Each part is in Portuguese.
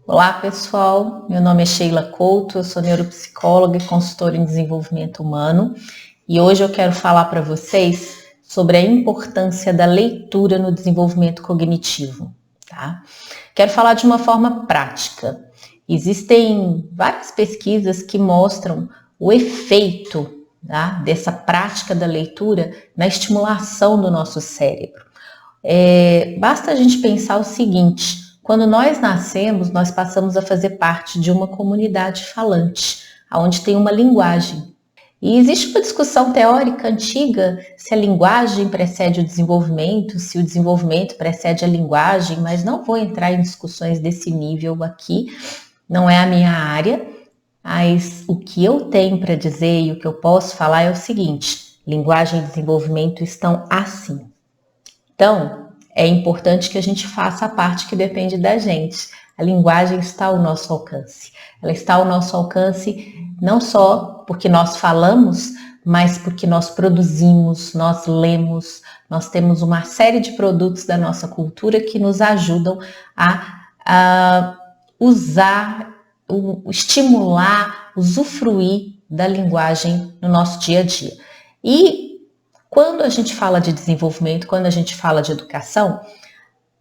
Olá pessoal, meu nome é Sheila Couto, eu sou neuropsicóloga e consultora em desenvolvimento humano e hoje eu quero falar para vocês sobre a importância da leitura no desenvolvimento cognitivo, tá? Quero falar de uma forma prática. Existem várias pesquisas que mostram o efeito, tá, dessa prática da leitura na estimulação do nosso cérebro. Basta a gente pensar o seguinte: quando nós nascemos, nós passamos a fazer parte de uma comunidade falante, onde tem uma linguagem. E existe uma discussão teórica antiga se a linguagem precede o desenvolvimento, se o desenvolvimento precede a linguagem, mas não vou entrar em discussões desse nível aqui, não é a minha área, mas o que eu tenho para dizer e o que eu posso falar é o seguinte: linguagem e desenvolvimento estão assim. Então, é importante que a gente faça a parte que depende da gente. A linguagem está ao nosso alcance. Ela está ao nosso alcance não só porque nós falamos, mas porque nós produzimos, nós lemos, nós temos uma série de produtos da nossa cultura que nos ajudam a usar, estimular, usufruir da linguagem no nosso dia a dia. E quando a gente fala de desenvolvimento, quando a gente fala de educação,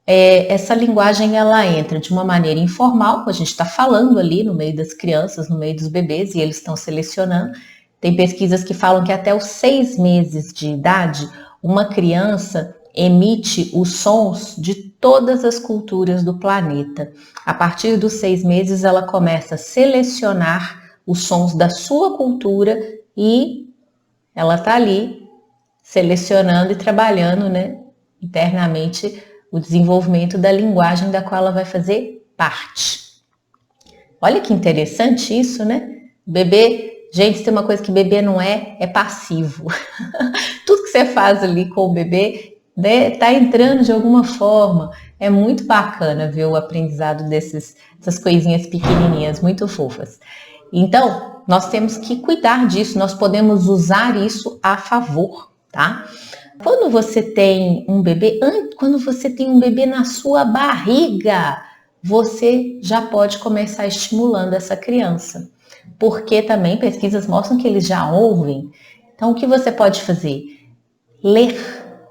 essa linguagem ela entra de uma maneira informal, a gente está falando ali no meio das crianças, no meio dos bebês, e eles estão selecionando. Tem pesquisas que falam que até os 6 meses de idade, uma criança emite os sons de todas as culturas do planeta. A partir dos 6 meses, ela começa a selecionar os sons da sua cultura e ela está ali selecionando e trabalhando, né, internamente o desenvolvimento da linguagem da qual ela vai fazer parte. Olha que interessante isso, né? Bebê, gente, tem uma coisa que bebê não é passivo. Tudo que você faz ali com o bebê, né, tá entrando de alguma forma. É muito bacana ver o aprendizado dessas coisinhas pequenininhas, muito fofas. Então, nós temos que cuidar disso, nós podemos usar isso a favor, tá? Quando você tem um bebê na sua barriga, você já pode começar estimulando essa criança, porque também pesquisas mostram que eles já ouvem. Então, o que você pode fazer? Ler,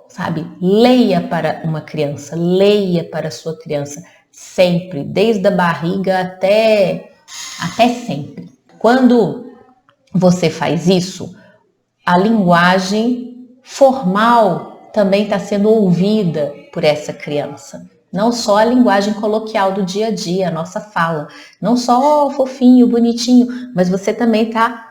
sabe? Leia para uma criança, leia para a sua criança sempre, desde a barriga até sempre. Quando você faz isso, a linguagem formal também está sendo ouvida por essa criança. Não só a linguagem coloquial do dia a dia, a nossa fala. Não só fofinho, bonitinho, mas você também está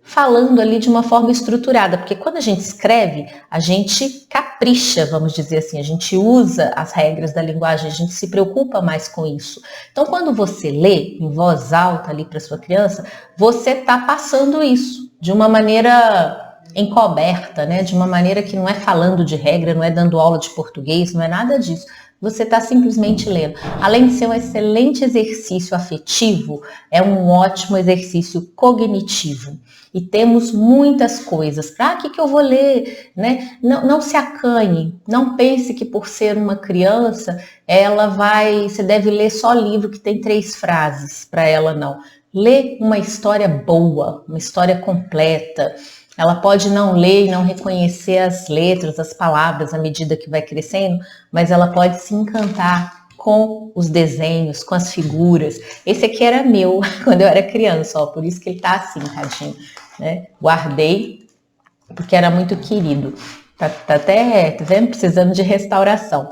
falando ali de uma forma estruturada. Porque quando a gente escreve, a gente capricha, vamos dizer assim. A gente usa as regras da linguagem, a gente se preocupa mais com isso. Então, quando você lê em voz alta ali para sua criança, você está passando isso de uma maneira encoberta, né? De uma maneira que não é falando de regra, não é dando aula de português, não é nada disso. Você está simplesmente lendo. Além de ser um excelente exercício afetivo, é um ótimo exercício cognitivo. E temos muitas coisas. Para que eu vou ler? Né? Não se acanhe. Não pense que por ser uma criança, você deve ler só livro que tem 3 frases. Para ela, não. Lê uma história boa, uma história completa. Ela pode não ler e não reconhecer as letras, as palavras à medida que vai crescendo, mas ela pode se encantar com os desenhos, com as figuras. Esse aqui era meu quando eu era criança, ó, por isso que ele tá assim, tadinho, né? Guardei porque era muito querido. Tá até, tá vendo? Precisando de restauração.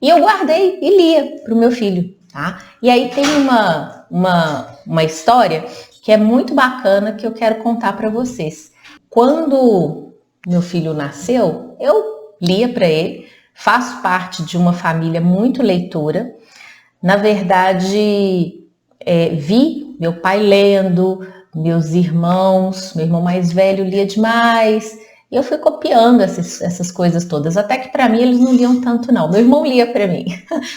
E eu guardei e lia pro meu filho, tá? E aí tem uma história que é muito bacana que eu quero contar para vocês. Quando meu filho nasceu, eu lia para ele, faço parte de uma família muito leitora. Na verdade, vi meu pai lendo, meus irmãos, meu irmão mais velho lia demais, e eu fui copiando essas coisas todas, até que para mim eles não liam tanto não. Meu irmão lia para mim.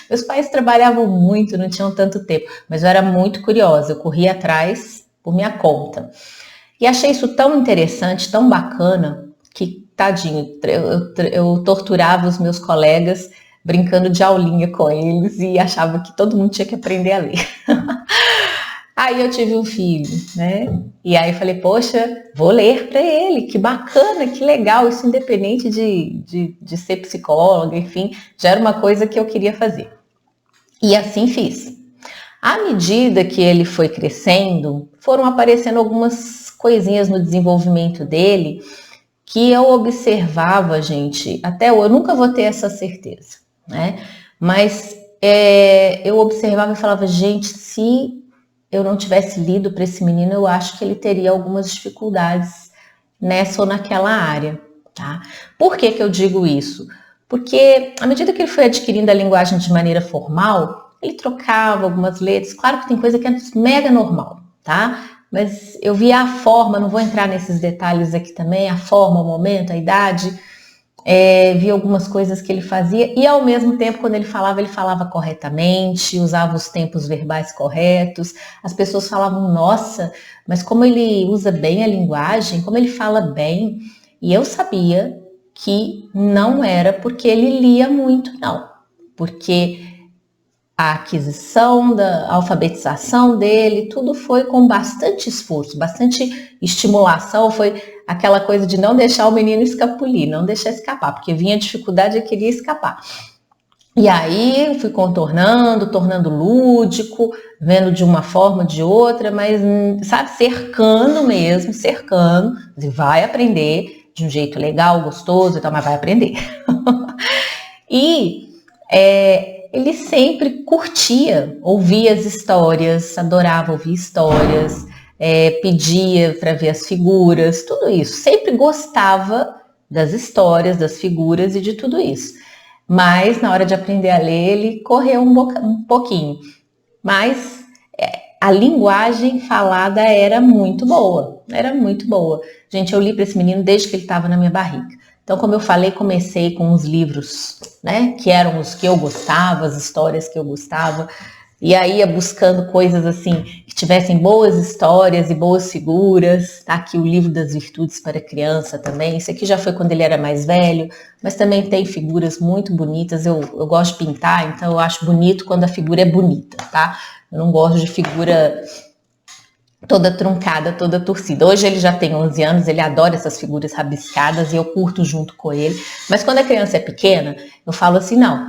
Meus pais trabalhavam muito, não tinham tanto tempo, mas eu era muito curiosa, eu corria atrás por minha conta. E achei isso tão interessante, tão bacana, que, tadinho, eu torturava os meus colegas brincando de aulinha com eles e achava que todo mundo tinha que aprender a ler. Aí eu tive um filho, né? E aí falei, poxa, vou ler para ele, que bacana, que legal, isso independente de ser psicóloga, enfim, já era uma coisa que eu queria fazer. E assim fiz. À medida que ele foi crescendo, foram aparecendo algumas coisinhas no desenvolvimento dele que eu observava, gente, até eu nunca vou ter essa certeza, né? Mas eu observava e falava, gente, se eu não tivesse lido para esse menino, eu acho que ele teria algumas dificuldades nessa ou naquela área, tá? Por que que eu digo isso? Porque à medida que ele foi adquirindo a linguagem de maneira formal, ele trocava algumas letras. Claro que tem coisa que é mega normal, tá? Mas eu via a forma, não vou entrar nesses detalhes aqui também, a forma, o momento, a idade. Vi algumas coisas que ele fazia e ao mesmo tempo quando ele falava corretamente, usava os tempos verbais corretos. As pessoas falavam, nossa, mas como ele usa bem a linguagem, como ele fala bem. E eu sabia que não era porque ele lia muito, não. Porque a aquisição, da alfabetização dele, tudo foi com bastante esforço, bastante estimulação, foi aquela coisa de não deixar o menino escapulir, não deixar escapar, porque vinha a dificuldade e queria escapar. E aí eu fui contornando, tornando lúdico, vendo de uma forma ou de outra, mas, sabe, cercando mesmo, cercando, vai aprender de um jeito legal, gostoso e tal, mas vai aprender. E ele sempre curtia ouvir as histórias, adorava ouvir histórias, pedia para ver as figuras, tudo isso. Sempre gostava das histórias, das figuras e de tudo isso. Mas na hora de aprender a ler, ele correu um pouquinho. Mas a linguagem falada era muito boa, era muito boa. Gente, eu li para esse menino desde que ele estava na minha barriga. Então, como eu falei, comecei com os livros, né, que eram os que eu gostava, as histórias que eu gostava, e aí ia buscando coisas assim, que tivessem boas histórias e boas figuras. Tá aqui o livro das virtudes para criança também, isso aqui já foi quando ele era mais velho, mas também tem figuras muito bonitas, eu gosto de pintar, então eu acho bonito quando a figura é bonita, tá? Eu não gosto de figura toda truncada, toda torcida. Hoje ele já tem 11 anos, ele adora essas figuras rabiscadas e eu curto junto com ele. Mas quando a criança é pequena, eu falo assim, não,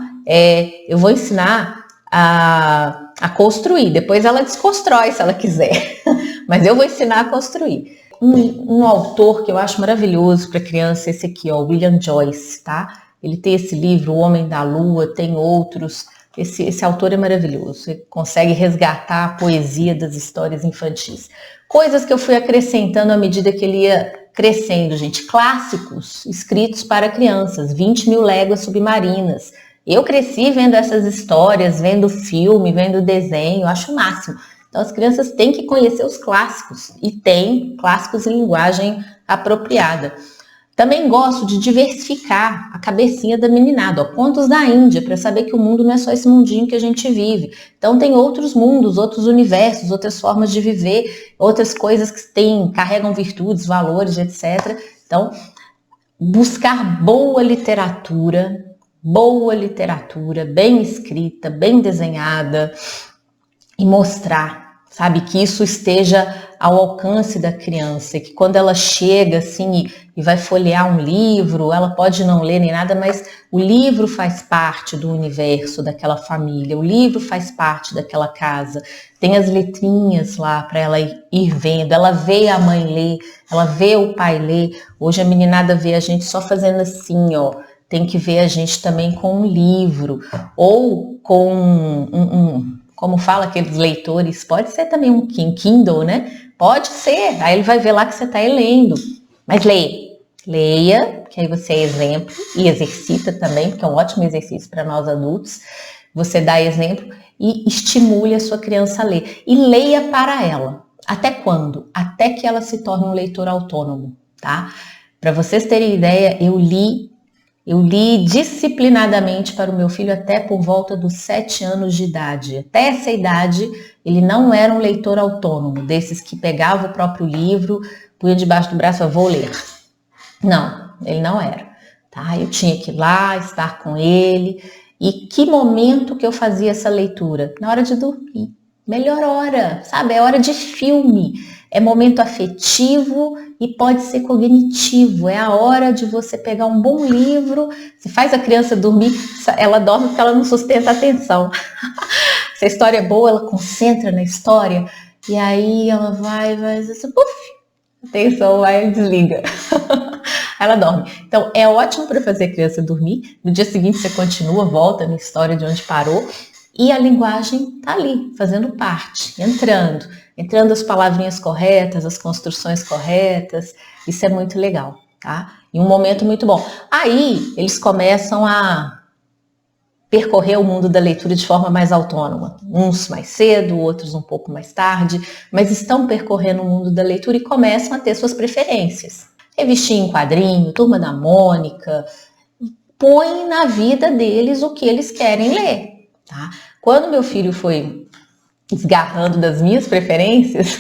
eu vou ensinar a construir, depois ela desconstrói se ela quiser, mas eu vou ensinar a construir. Um autor que eu acho maravilhoso para criança, esse aqui, ó, William Joyce, tá? Ele tem esse livro, O Homem da Lua, tem outros. Esse autor é maravilhoso, ele consegue resgatar a poesia das histórias infantis. Coisas que eu fui acrescentando à medida que ele ia crescendo, gente. Clássicos escritos para crianças, 20 mil léguas submarinas. Eu cresci vendo essas histórias, vendo filme, vendo desenho, eu acho o máximo. Então as crianças têm que conhecer os clássicos, e tem clássicos em linguagem apropriada. Também gosto de diversificar a cabecinha da meninada, ó, contos da Índia, para saber que o mundo não é só esse mundinho que a gente vive. Então tem outros mundos, outros universos, outras formas de viver, outras coisas que carregam virtudes, valores, etc. Então, buscar boa literatura, bem escrita, bem desenhada, e mostrar, sabe, que isso esteja ao alcance da criança, e que quando ela chega assim e vai folhear um livro, ela pode não ler nem nada, mas o livro faz parte do universo daquela família, o livro faz parte daquela casa, tem as letrinhas lá para ela ir vendo, ela vê a mãe ler, ela vê o pai ler. Hoje a meninada vê a gente só fazendo assim, ó, tem que ver a gente também com um livro, ou com como fala aqueles leitores, pode ser também um Kindle, né? Pode ser, aí ele vai ver lá que você está lendo. Mas leia, que aí você é exemplo e exercita também, porque é um ótimo exercício para nós adultos. Você dá exemplo e estimule a sua criança a ler. E leia para ela. Até quando? Até que ela se torne um leitor autônomo, tá? Para vocês terem ideia, eu li disciplinadamente para o meu filho até por volta dos 7 anos de idade. Até essa idade, ele não era um leitor autônomo, desses que pegava o próprio livro, punha debaixo do braço e vou ler. Não, ele não era. Tá? Eu tinha que ir lá, estar com ele. E que momento que eu fazia essa leitura? Na hora de dormir. melhor hora, sabe? É hora de filme, é momento afetivo e pode ser cognitivo. É a hora de você pegar um bom livro, você faz a criança dormir, ela dorme porque ela não sustenta a atenção. Se a história é boa, ela concentra na história e aí ela vai, puf, atenção, aí desliga. Ela dorme. Então, é ótimo para fazer a criança dormir. No dia seguinte, você continua, volta na história de onde parou. E a linguagem tá ali, fazendo parte, entrando as palavrinhas corretas, as construções corretas. Isso é muito legal, tá? E um momento muito bom. Aí, eles começam a percorrer o mundo da leitura de forma mais autônoma. Uns mais cedo, outros um pouco mais tarde, mas estão percorrendo o mundo da leitura e começam a ter suas preferências. Revistinha em quadrinho, Turma da Mônica, põe na vida deles o que eles querem ler, tá? Quando meu filho foi desgarrando das minhas preferências,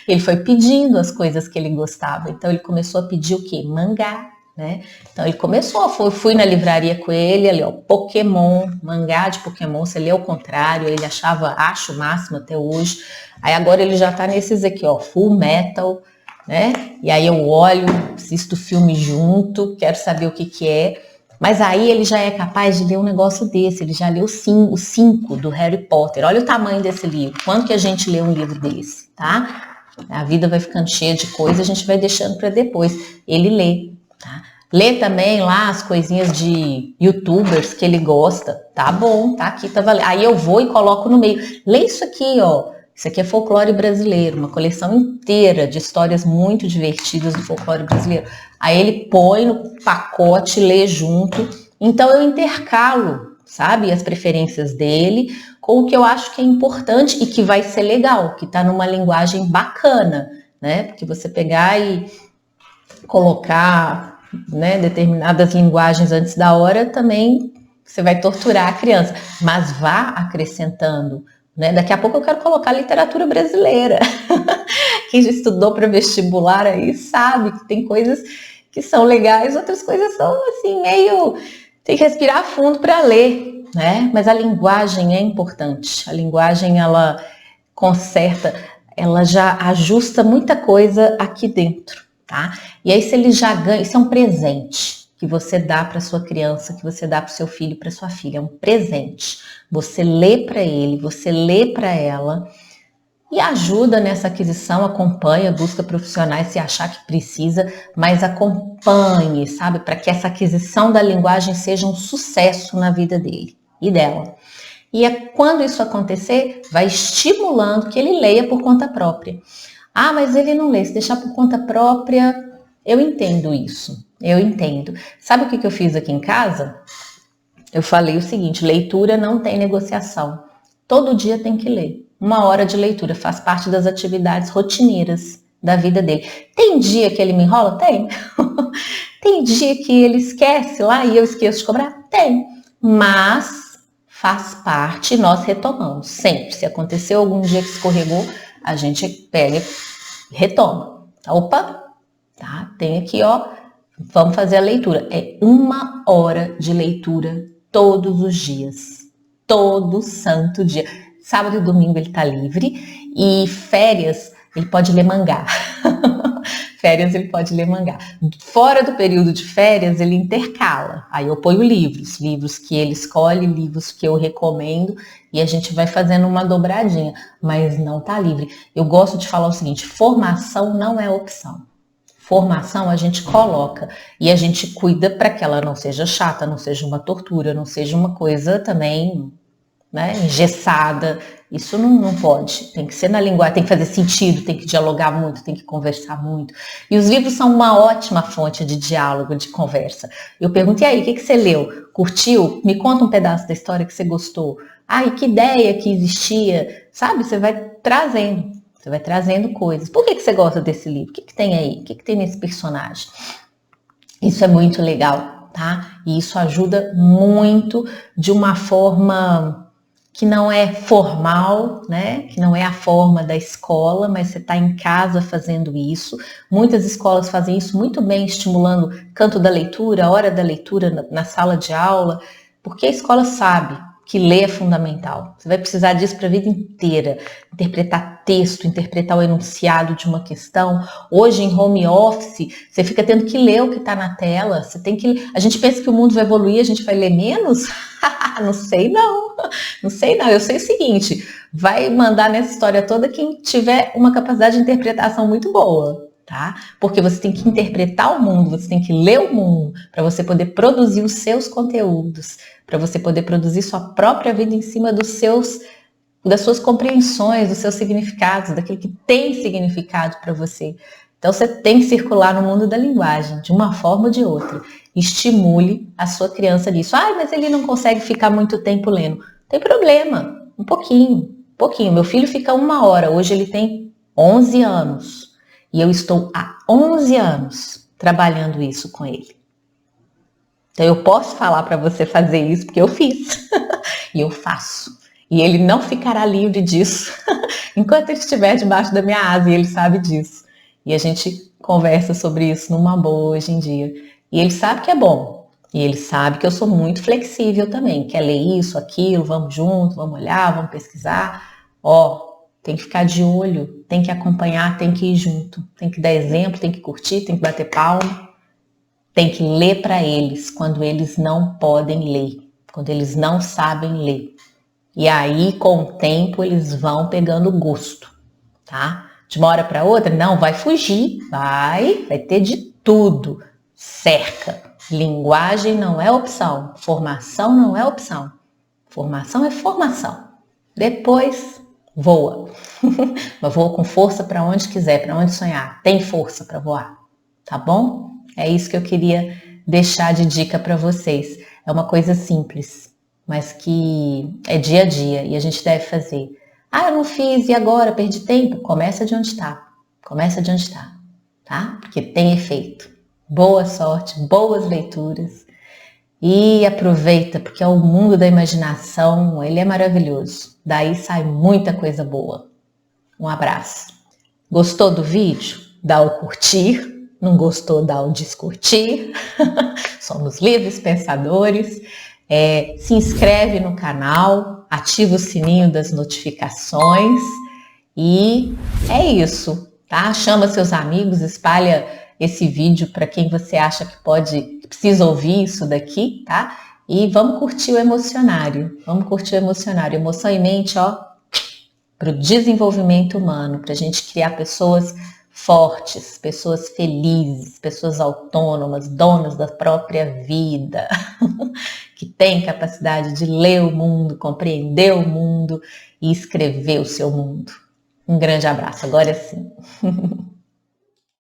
ele foi pedindo as coisas que ele gostava. Então ele começou a pedir o quê? Mangá, né? Então ele começou, fui na livraria com ele, ali ó, Pokémon, mangá de Pokémon, você lê ao contrário, ele acho o máximo até hoje. Aí agora ele já tá nesses aqui, ó, Full Metal, né? E aí eu olho, assisto o filme junto, quero saber o que é. Mas aí ele já é capaz de ler um negócio desse, ele já leu os 5 do Harry Potter. Olha o tamanho desse livro, quanto que a gente lê um livro desse, tá? A vida vai ficando cheia de coisa, a gente vai deixando para depois. Ele lê, tá? Lê também lá as coisinhas de youtubers que ele gosta, tá bom, tá aqui, tá valendo. Aí eu vou e coloco no meio. Lê isso aqui, ó. Isso aqui é folclore brasileiro, uma coleção inteira de histórias muito divertidas do folclore brasileiro. Aí ele põe no pacote, lê junto. Então eu intercalo, sabe, as preferências dele com o que eu acho que é importante e que vai ser legal, que está numa linguagem bacana, né? Porque você pegar e colocar, né, determinadas linguagens antes da hora também você vai torturar a criança, mas vá acrescentando. Né? Daqui a pouco eu quero colocar literatura brasileira. Quem já estudou para vestibular aí sabe que tem coisas que são legais, outras coisas são assim, meio... Tem que respirar fundo para ler, né? Mas a linguagem é importante. A linguagem, ela conserta, ela já ajusta muita coisa aqui dentro, tá? E aí se ele já ganha, isso é um presente que você dá para sua criança, que você dá para o seu filho, para sua filha, é um presente. Você lê para ele, você lê para ela e ajuda nessa aquisição, acompanha, busca profissionais se achar que precisa, mas acompanhe, sabe, para que essa aquisição da linguagem seja um sucesso na vida dele e dela. E quando isso acontecer, vai estimulando que ele leia por conta própria. Ah, mas ele não lê, se deixar por conta própria, eu entendo isso. Eu entendo. Sabe o que eu fiz aqui em casa? Eu falei o seguinte, leitura não tem negociação. Todo dia tem que ler. 1 hora de leitura faz parte das atividades rotineiras da vida dele. Tem dia que ele me enrola? Tem. Tem dia que ele esquece lá e eu esqueço de cobrar? Tem. Mas faz parte e nós retomamos. Sempre. Se aconteceu algum dia que escorregou, a gente pega e retoma. Opa, tá? Tem aqui, ó. Vamos fazer a leitura. É 1 hora de leitura todos os dias. Todo santo dia. Sábado e domingo ele tá livre. E férias ele pode ler mangá. Férias ele pode ler mangá. Fora do período de férias ele intercala. Aí eu ponho livros que ele escolhe, livros que eu recomendo. E a gente vai fazendo uma dobradinha. Mas não tá livre. Eu gosto de falar o seguinte, formação não é opção. Formação a gente coloca e a gente cuida para que ela não seja chata, não seja uma tortura, não seja uma coisa também, né, engessada. Isso não pode, tem que ser na linguagem, tem que fazer sentido, tem que dialogar muito, tem que conversar muito. E os livros são uma ótima fonte de diálogo, de conversa. Eu pergunto, e aí, o que você leu? Curtiu? Me conta um pedaço da história que você gostou. Ai, que ideia que existia, sabe? Você vai trazendo. Você vai trazendo coisas. Por que você gosta desse livro? O que tem aí? O que tem nesse personagem? Isso é muito legal, tá? E isso ajuda muito de uma forma que não é formal, né? Que não é a forma da escola, mas você está em casa fazendo isso. Muitas escolas fazem isso muito bem, estimulando canto da leitura, hora da leitura na sala de aula, porque a escola sabe que ler é fundamental. Você vai precisar disso para a vida inteira. Interpretar texto, interpretar o enunciado de uma questão. Hoje, em home office, você fica tendo que ler o que está na tela. Você tem que... A gente pensa que o mundo vai evoluir, a gente vai ler menos? Não sei não. Não sei não. Eu sei o seguinte, vai mandar nessa história toda quem tiver uma capacidade de interpretação muito boa. Tá? Porque você tem que interpretar o mundo, você tem que ler o mundo para você poder produzir os seus conteúdos, para você poder produzir sua própria vida em cima das suas compreensões, dos seus significados, daquilo que tem significado para você. Então você tem que circular no mundo da linguagem, de uma forma ou de outra. Estimule a sua criança nisso. Mas ele não consegue ficar muito tempo lendo. Não tem problema, um pouquinho. Meu filho fica 1 hora, hoje ele tem 11 anos. E eu estou há 11 anos trabalhando isso com ele. Então eu posso falar para você fazer isso porque eu fiz. E eu faço. E ele não ficará livre disso enquanto ele estiver debaixo da minha asa, e ele sabe disso. E a gente conversa sobre isso numa boa hoje em dia. E ele sabe que é bom. E ele sabe que eu sou muito flexível também. Quer ler isso, aquilo, vamos junto, vamos olhar, vamos pesquisar. Tem que ficar de olho, tem que acompanhar, tem que ir junto. Tem que dar exemplo, tem que curtir, tem que bater palma. Tem que ler para eles quando eles não podem ler, quando eles não sabem ler. E aí, com o tempo, eles vão pegando gosto, tá? De uma hora para outra, não, vai fugir, vai ter de tudo. Cerca. Linguagem não é opção, formação não é opção. Formação é formação. Depois, voa. Mas voa com força para onde quiser, para onde sonhar. Tem força para voar, tá bom? É isso que eu queria deixar de dica para vocês. É uma coisa simples, mas que é dia a dia e a gente deve fazer. Eu não fiz e agora perdi tempo? Começa de onde está. Começa de onde está, tá? Porque tem efeito. Boa sorte, boas leituras e aproveita, porque é o mundo da imaginação, ele é maravilhoso. Daí sai muita coisa boa. Um abraço. Gostou do vídeo? Dá o curtir. Não gostou? Dá o descurtir. Somos livres pensadores. Se inscreve no canal, ativa o sininho das notificações e é isso, tá? Chama seus amigos, espalha esse vídeo para quem você acha que precisa ouvir isso daqui, tá? E vamos curtir o emocionário. Emoção em mente, para o desenvolvimento humano, para a gente criar pessoas fortes, pessoas felizes, pessoas autônomas, donas da própria vida, que têm capacidade de ler o mundo, compreender o mundo e escrever o seu mundo. Um grande abraço, agora sim.